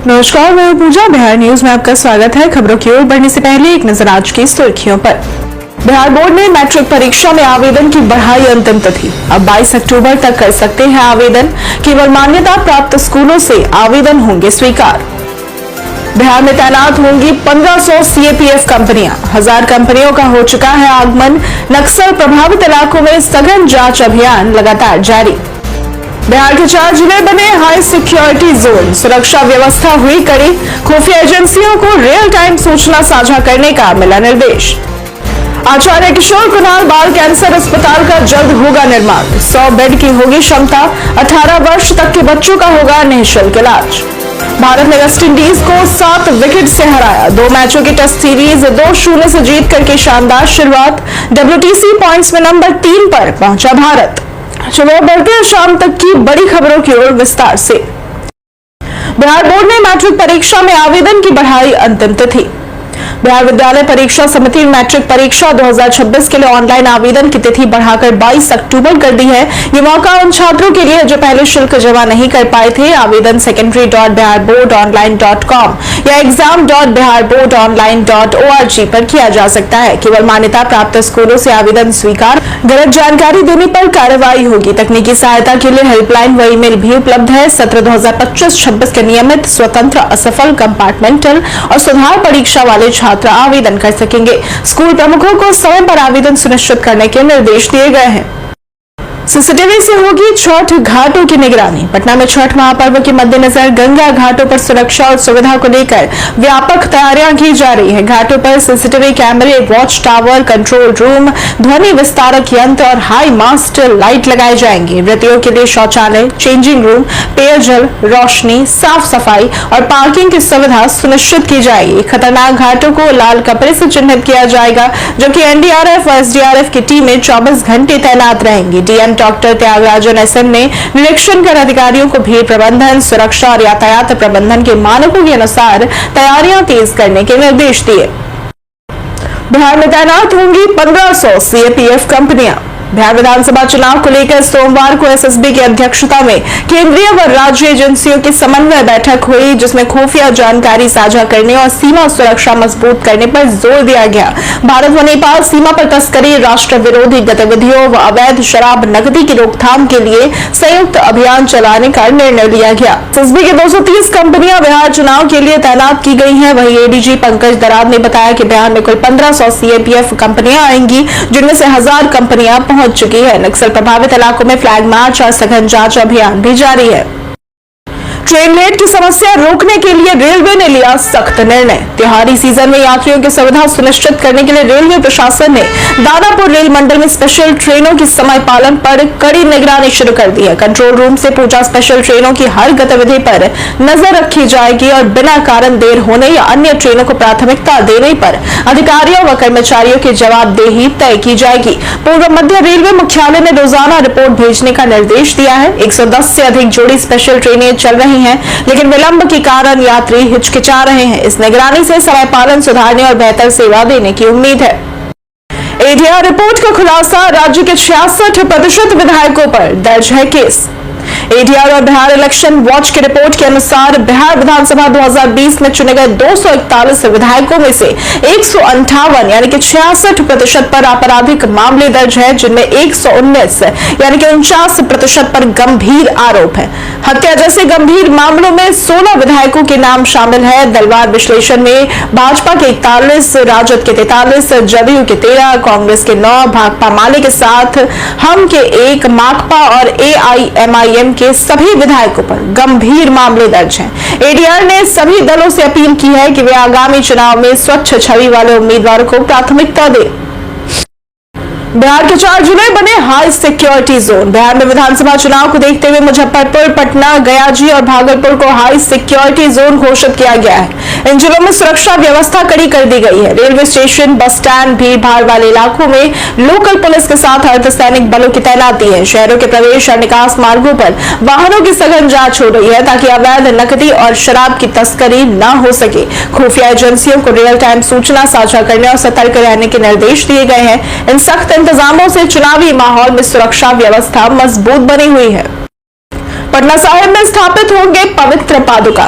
नमस्कार, मैं पूजा। बिहार न्यूज में आपका स्वागत है। खबरों की ओर बढ़ने से पहले एक नजर आज की सुर्खियों पर। बिहार बोर्ड ने मैट्रिक परीक्षा में आवेदन की बढ़ाई अंतिम तिथि। अब 22 अक्टूबर तक कर सकते हैं आवेदन। केवल मान्यता प्राप्त स्कूलों से आवेदन होंगे स्वीकार। बिहार में तैनात होंगी 1500 सीएपीएफ कंपनियां। 1000 कंपनियों का हो चुका है आगमन। नक्सल प्रभावित इलाकों में सघन जांच अभियान लगातार जारी। बिहार के 4 जिले बने हाई सिक्योरिटी जोन। सुरक्षा व्यवस्था हुई कड़ी। खुफिया एजेंसियों को रियल टाइम सूचना साझा करने का मिला निर्देश। आचार्य किशोर कुणाल बाल कैंसर अस्पताल का जल्द होगा निर्माण। 100 बेड की होगी क्षमता। 18 वर्ष तक के बच्चों का होगा निःशुल्क इलाज। भारत ने वेस्ट इंडीज को 7 विकेट से हराया। 2 मैचों की टेस्ट सीरीज 2-0 से जीत करके शानदार शुरुआत। WTC पॉइंट्स में नंबर 3 पर पहुंचा भारत। चलो बढ़ते हैं शाम तक की बड़ी खबरों की ओर विस्तार से। बिहार बोर्ड ने मैट्रिक परीक्षा में आवेदन की बढ़ाई अंतिम तिथि। बिहार विद्यालय परीक्षा समिति मैट्रिक परीक्षा 2026 के लिए ऑनलाइन आवेदन की तिथि बढ़ाकर 22 अक्टूबर कर दी है। ये मौका उन छात्रों के लिए जो पहले शुल्क जमा नहीं कर पाए थे। आवेदन secondary.biharboardonline.com या exam.biharboardonline.org पर किया जा सकता है। केवल मान्यता प्राप्त स्कूलों से आवेदन स्वीकार। गलत जानकारी देने पर कार्रवाई होगी। तकनीकी सहायता के लिए हेल्पलाइन व ईमेल भी उपलब्ध है। सत्र 2025-26 के नियमित, स्वतंत्र, असफल, कंपार्टमेंटल और सुधार परीक्षा वाले छात्र आवेदन कर सकेंगे। स्कूल प्रमुखों को समय पर आवेदन सुनिश्चित करने के निर्देश दिए गए हैं। सीसीटीवी से होगी छठ घाटों की निगरानी। पटना में छठ महापर्व के मद्देनजर गंगा घाटों पर सुरक्षा और सुविधा को लेकर व्यापक तैयारियां की जा रही है। घाटों पर सीसीटीवी कैमरे, वॉच टावर, कंट्रोल रूम, ध्वनि विस्तारक यंत्र और हाई मास्ट लाइट लगाए जाएंगे। व्रतियों के लिए शौचालय, चेंजिंग रूम, पेयजल, रोशनी, साफ सफाई और पार्किंग की सुविधा सुनिश्चित की जाएगी। खतरनाक घाटों को लाल कपड़े से चिन्हित किया जाएगा, जबकि एनडीआरएफ और एसडीआरएफ की टीमें 24 घंटे तैनात रहेंगी। डीएम डॉक्टर त्यागराजन एसएम ने निरीक्षण कर अधिकारियों को भीड़ प्रबंधन, सुरक्षा और यातायात प्रबंधन के मानकों के अनुसार तैयारियां तेज करने के निर्देश दिए। बिहार में तैनात होंगी 1500 सीएपीएफ कंपनियां। बिहार विधानसभा चुनाव को लेकर सोमवार को एसएसबी की अध्यक्षता में केंद्रीय व राज्य एजेंसियों की समन्वय बैठक हुई, जिसमें खुफिया जानकारी साझा करने और सीमा सुरक्षा मजबूत करने पर जोर दिया गया। भारत व नेपाल सीमा पर तस्करी, राष्ट्र विरोधी गतिविधियों व अवैध शराब नकदी की रोकथाम के लिए संयुक्त अभियान चलाने का निर्णय लिया गया। एसएसबी की 230 कंपनियां बिहार चुनाव के लिए तैनात की गई है। वहीं एडीजी पंकज दराद ने बताया कि बिहार में कुल 1500 सीएपीएफ कंपनियां आएंगी, जिनमें से 1000 कंपनियां पहुंच चुकी है। नक्सल प्रभावित इलाकों में फ्लैग मार्च और सघन जांच अभियान भी जारी है। ट्रेन लेट की समस्या रोकने के लिए रेलवे ने लिया सख्त निर्णय। त्योहारी सीजन में यात्रियों की सुविधा सुनिश्चित करने के लिए रेलवे प्रशासन ने दानापुर रेल मंडल में स्पेशल ट्रेनों की समय पालन पर कड़ी निगरानी शुरू कर दी है। कंट्रोल रूम से पूजा स्पेशल ट्रेनों की हर गतिविधि पर नजर रखी जाएगी और बिना कारण देर होने या अन्य ट्रेनों को प्राथमिकता देने पर अधिकारियों व कर्मचारियों की जवाबदेही तय की जाएगी। पूर्व मध्य रेलवे मुख्यालय ने रोजाना रिपोर्ट भेजने का निर्देश दिया है। 110 से अधिक जोड़ी स्पेशल ट्रेनें चल रही हैं, लेकिन विलंब के कारण यात्री हिचकिचा रहे हैं। इस निगरानी से समय पालन सुधारने और बेहतर सेवा देने की उम्मीद है। एडीआर रिपोर्ट का खुलासा, राज्य के 66% विधायकों पर दर्ज है केस। एडीआर और बिहार इलेक्शन वॉच की रिपोर्ट के अनुसार बिहार विधानसभा 2020 में चुने गए 241 विधायकों में से 158 यानी कि 66% पर आपराधिक मामले दर्ज है, जिनमें 119 यानी कि 49% पर गंभीर आरोप है। हत्या जैसे गंभीर मामलों में 16 विधायकों के नाम शामिल है। दलवार विश्लेषण में भाजपा के 41, राजद के 43, जदयू के 13, कांग्रेस के 9, भाकपा माले के 7, हम के 1, माकपा और एआईएमआईएम के सभी विधायकों पर गंभीर मामले दर्ज हैं। एडीआर ने सभी दलों से अपील की है कि वे आगामी चुनाव में स्वच्छ छवि वाले उम्मीदवारों को प्राथमिकता दें। बिहार के 4 जिले बने हाई सिक्योरिटी जोन। बिहार में विधानसभा चुनाव को देखते हुए मुजफ्फरपुर, पटना, गयाजी और भागलपुर को हाई सिक्योरिटी जोन घोषित किया गया है। इन जिलों में सुरक्षा व्यवस्था कड़ी कर दी गई है। रेलवे स्टेशन, बस स्टैंड, भीड़ भाड़ वाले इलाकों में लोकल पुलिस के साथ अर्धसैनिक बलों की तैनाती है। शहरों के प्रवेश और निकास मार्गों पर वाहनों की सघन जांच हो रही है, ताकि अवैध नकदी और शराब की तस्करी न हो सके। खुफिया एजेंसियों को रियल टाइम सूचना साझा करने और सतर्क रहने के निर्देश दिए गए हैं। इन सख्त इंतजामों से चुनावी माहौल में सुरक्षा व्यवस्था मजबूत बनी हुई है। पटना साहिब में स्थापित होंगे पवित्र पादुका।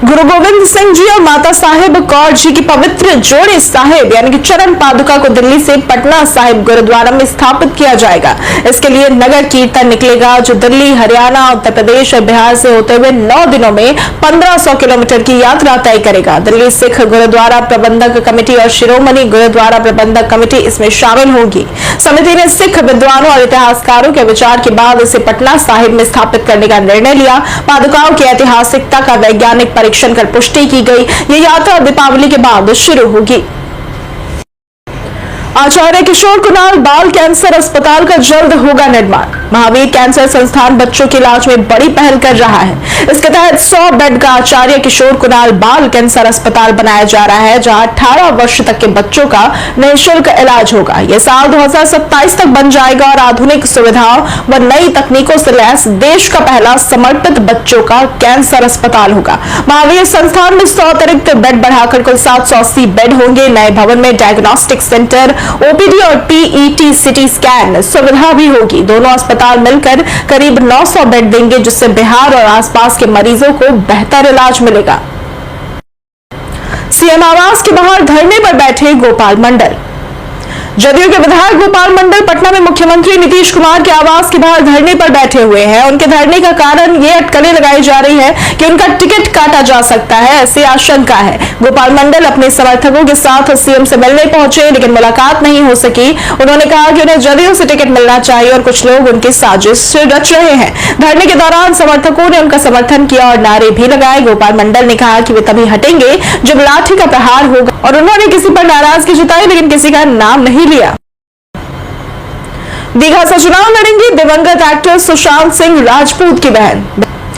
गुरु गोविंद सिंह जी और माता साहेब कौर जी की पवित्र जोड़े साहिब यानी कि चरण पादुका को दिल्ली से पटना साहिब गुरुद्वारा में स्थापित किया जाएगा। इसके लिए नगर कीर्तन निकलेगा जो दिल्ली, हरियाणा, उत्तर प्रदेश और बिहार से होते हुए 9 दिनों में 1500 किलोमीटर की यात्रा तय करेगा। दिल्ली सिख गुरुद्वारा प्रबंधक कमेटी और शिरोमणि गुरुद्वारा प्रबंधक कमेटी इसमें शामिल होगी। समिति ने सिख विद्वानों और इतिहासकारों के विचार के बाद इसे पटना साहिब में स्थापित करने का निर्णय लिया। पादुकाओं की ऐतिहासिकता का वैज्ञानिक परीक्षण कर पुष्टि की गई। ये यात्रा दीपावली के बाद शुरू होगी। आचार्य किशोर कुणाल बाल कैंसर अस्पताल का जल्द होगा निर्माण। महावीर कैंसर संस्थान बच्चों के इलाज में बड़ी पहल कर रहा है। इसके तहत 100 बेड का आचार्य किशोर कुणाल बाल कैंसर अस्पताल बनाया जा रहा है, जहां 18 वर्ष तक के बच्चों का निःशुल्क इलाज होगा। यह साल 2027 तक बन जाएगा और आधुनिक सुविधाओं व नई तकनीकों से लैस देश का पहला समर्पित बच्चों का कैंसर अस्पताल होगा। महावीर संस्थान में 100 अतिरिक्त बेड बढ़ाकर कुल 780 बेड होंगे। नए भवन में डायग्नोस्टिक सेंटर, ओपीडी और पीईटी सिटी स्कैन सुविधा भी होगी। दोनों अस्पताल मिलकर करीब 900 बेड देंगे, जिससे बिहार और आसपास के मरीजों को बेहतर इलाज मिलेगा। सीएम आवास के बाहर धरने पर बैठे गोपाल मंडल। जदयू के विधायक गोपाल मंडल पटना में मुख्यमंत्री नीतीश कुमार के आवास के बाहर धरने पर बैठे हुए हैं। उनके धरने का कारण ये अटकलें लगाई जा रही है कि उनका टिकट काटा जा सकता है, ऐसी आशंका है। गोपाल मंडल अपने समर्थकों के साथ सीएम से मिलने पहुंचे, लेकिन मुलाकात नहीं हो सकी। उन्होंने कहा कि उन्हें जदयू से टिकट मिलना चाहिए और कुछ लोग उनकी साजिश रच रहे हैं। धरने के दौरान समर्थकों ने उनका समर्थन किया और नारे भी लगाए। गोपाल मंडल ने कहा कि वे तभी हटेंगे जब लाठी का प्रहार होगा और उन्होंने किसी पर नाराजगी जताई, लेकिन किसी का नाम नहीं लिया। दीघा से चुनाव लड़ेंगी दिवंगत एक्टर सुशांत सिंह राजपूत की बहन।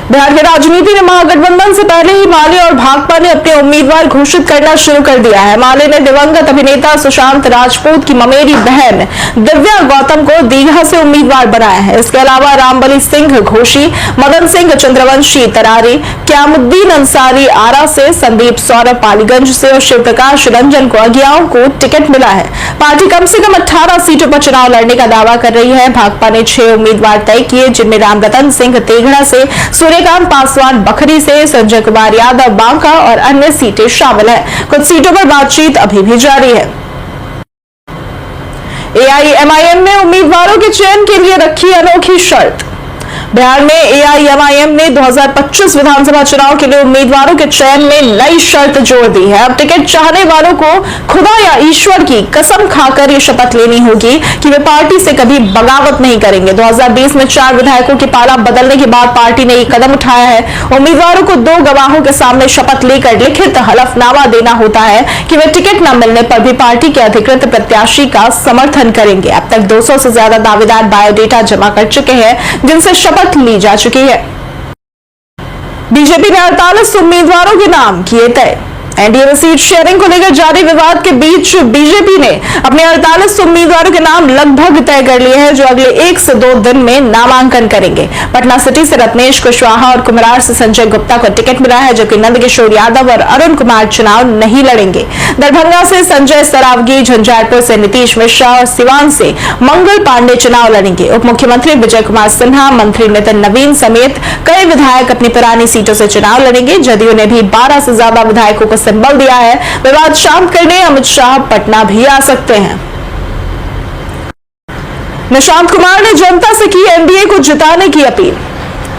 बिहार की राजनीति में महागठबंधन से पहले ही माले और भाकपा ने अपने उम्मीदवार घोषित करना शुरू कर दिया है। माले ने दिवंगत अभिनेता सुशांत राजपूत की ममेरी बहन दिव्या गौतम को दीघा से उम्मीदवार बनाया है। इसके अलावा रामबली सिंह घोषी, मदन सिंह चंद्रवंशी तरारी, क्यामुद्दीन अंसारी आरा से, संदीप सौरभ पालीगंज से और शिव प्रकाश रंजन को अगियाओं को टिकट मिला है। पार्टी कम से कम 18 सीटों पर चुनाव लड़ने का दावा कर रही है। भाकपा ने 6 उम्मीदवार तय किए, जिनमें रामरतन सिंह तेघड़ा से, सूर्यकांत पासवान बखरी से, संजय कुमार यादव बांका और अन्य सीटें शामिल हैं। कुछ सीटों पर बातचीत अभी भी जारी है। एआईएमआईएम ने उम्मीदवारों के चयन के लिए रखी अनोखी शर्त। बिहार में एआईएमआईएम ने 2025 विधानसभा चुनाव के लिए उम्मीदवारों के चयन में नई शर्त जोड़ दी है। अब टिकट चाहने वालों को खुदा या ईश्वर की कसम खाकर ये शपथ लेनी होगी कि वे पार्टी से कभी बगावत नहीं करेंगे। 2020 में 4 विधायकों की पाला बदलने के बाद पार्टी ने ये कदम उठाया है। उम्मीदवारों को 2 गवाहों के सामने शपथ लेकर लिखित हलफनामा देना होता है कि वे टिकट न मिलने पर भी पार्टी के अधिकृत प्रत्याशी का समर्थन करेंगे। अब तक 200 से ज्यादा दावेदार बायोडेटा जमा कर चुके हैं, जिनसे शपथ ली जा चुकी है। बीजेपी ने 48 उम्मीदवारों के नाम किए तय। एनडीए में सीट शेयरिंग को लेकर जारी विवाद के बीच बीजेपी ने अपने 48 उम्मीदवारों के नाम लगभग तय कर लिए हैं, जो अगले 1 से 2 दिन में नामांकन करेंगे। पटना सिटी से रत्नेश कुशवाहा और कुम्हरार से संजय गुप्ता को टिकट मिला है, जबकि नंदकिशोर यादव और अरुण कुमार चुनाव नहीं लड़ेंगे। दरभंगा से संजय सरावगी, झंझारपुर से नीतीश मिश्रा और सिवान से मंगल पांडे चुनाव लड़ेंगे। उप मुख्यमंत्री विजय कुमार सिन्हा, मंत्री नितिन नवीन समेत कई विधायक अपनी पुरानी सीटों से चुनाव लड़ेंगे। जदयू ने भी 12 से ज्यादा विधायकों को सिंबल दिया है। विवाद शांत करने अमित शाह पटना भी आ सकते हैं। निशांत कुमार ने जनता से की एनडीए को जिताने की अपील।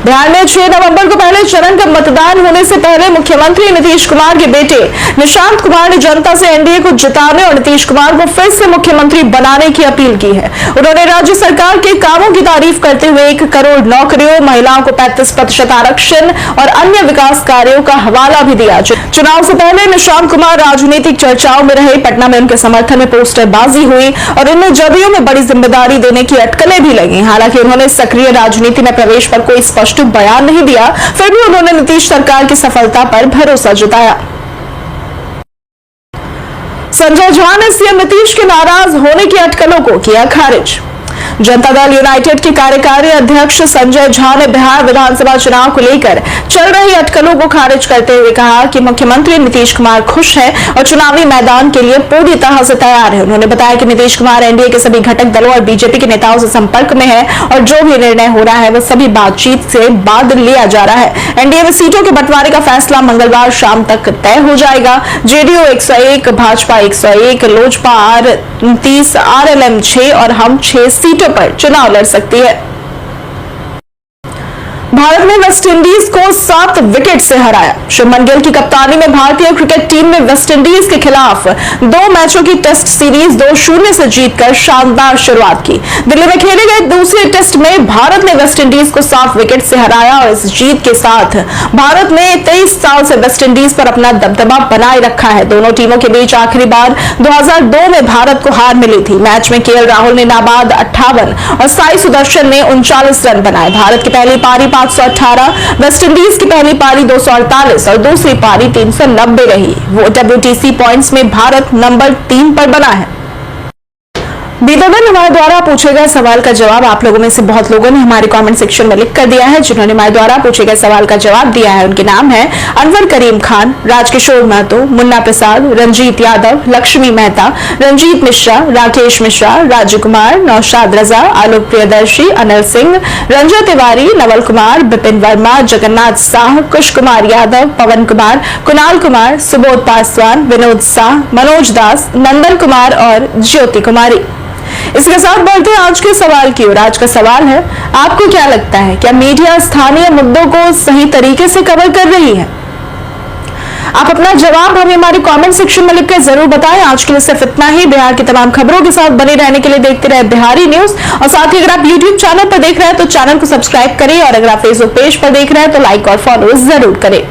बिहार में 6 नवंबर को पहले चरण का मतदान होने से पहले मुख्यमंत्री नीतीश कुमार के बेटे निशांत कुमार ने जनता से एनडीए को जिताने और नीतीश कुमार को फिर से मुख्यमंत्री बनाने की अपील की है। उन्होंने राज्य सरकार के कामों की तारीफ करते हुए 1 करोड़ नौकरियों, महिलाओं को 35% आरक्षण और अन्य विकास कार्यों का हवाला भी दिया। चुनाव से पहले निशांत कुमार राजनीतिक चर्चाओं में रहे। पटना में उनके समर्थन में पोस्टरबाजी हुई और उन्हें जदयू में बड़ी जिम्मेदारी देने की अटकलें भी लगी। हालांकि उन्होंने सक्रिय राजनीति में प्रवेश पर कोई स्पष्ट बयान नहीं दिया, फिर भी उन्होंने नीतीश सरकार की सफलता पर भरोसा जताया। संजय झा ने सीएम नीतीश के नाराज होने की अटकलों को किया खारिज। जनता दल यूनाइटेड के कार्यकारी अध्यक्ष संजय झा ने बिहार विधानसभा चुनाव को लेकर चल रही अटकलों को खारिज करते हुए कहा कि मुख्यमंत्री नीतीश कुमार खुश हैं और चुनावी मैदान के लिए पूरी तरह से तैयार है। उन्होंने बताया कि नीतीश कुमार एनडीए के सभी घटक दलों और बीजेपी के नेताओं से संपर्क में है और जो भी निर्णय हो रहा है वह सभी बातचीत से बाद लिया जा रहा है। एनडीए में सीटों के बंटवारे का फैसला मंगलवार शाम तक तय हो जाएगा। जेडीयू 101, भाजपा 101, लोजपा 29, आरएलएम 6 और हम 6 सीटों पर चुनाव लड़ सकती है। भारत ने वेस्टइंडीज को 7 विकेट से हराया। शुभमन गिल की कप्तानी में भारतीय क्रिकेट टीम ने वेस्टइंडीज के खिलाफ 2 मैचों की टेस्ट सीरीज 2-0 से जीतकर शानदार शुरुआत की। दिल्ली में खेले गए दूसरे टेस्ट में भारत ने वेस्टइंडीज को 7 विकेट से हराया और इस जीत के साथ भारत ने 23 साल से वेस्टइंडीज पर अपना दबदबा बनाए रखा है। दोनों टीमों के बीच आखिरी बार 2002 में भारत को हार मिली थी। मैच में केएल राहुल ने नाबाद 58 और साई सुदर्शन ने 39 रन बनाए। भारत की पहली पारी 518, वेस्टइंडीज की पहली पारी 248 और दूसरी पारी 390 रही। वो WTC पॉइंट्स में भारत नंबर 3 पर बना है। बीते दिन हमारे द्वारा पूछे गए सवाल का जवाब आप लोगों में से बहुत लोगों ने हमारे कमेंट सेक्शन में लिख कर दिया है। जिन्होंने हमारे द्वारा पूछे गए सवाल का जवाब दिया है उनके नाम है अनवर करीम खान, राजकिशोर महतो, मुन्ना प्रसाद, रंजीत यादव, लक्ष्मी मेहता, रंजीत मिश्रा, राकेश मिश्रा, राजू कुमार, नौशाद रजा, आलोक प्रियदर्शी, अनिल सिंह, रंजन तिवारी, नवल कुमार, बिपिन वर्मा, जगन्नाथ साह, कुश कुमार यादव, पवन कुमार, कुणाल कुमार, सुबोध पासवान, विनोद शाह, मनोज दास, नंदन कुमार और ज्योति कुमारी। इसके साथ बढ़ते हैं आज के सवाल की ओर। आज का सवाल है, आपको क्या लगता है क्या मीडिया स्थानीय मुद्दों को सही तरीके से कवर कर रही है? आप अपना जवाब हमें हमारे कमेंट सेक्शन में लिखकर जरूर बताएं। आज के लिए सिर्फ इतना ही। बिहार की तमाम खबरों के साथ बने रहने के लिए देखते रहे बिहारी न्यूज और साथ ही अगर आप यूट्यूब चैनल पर देख रहे हैं तो चैनल को सब्सक्राइब करें और अगर आप फेसबुक पेज पर देख रहे हैं तो लाइक और फॉलो जरूर करें।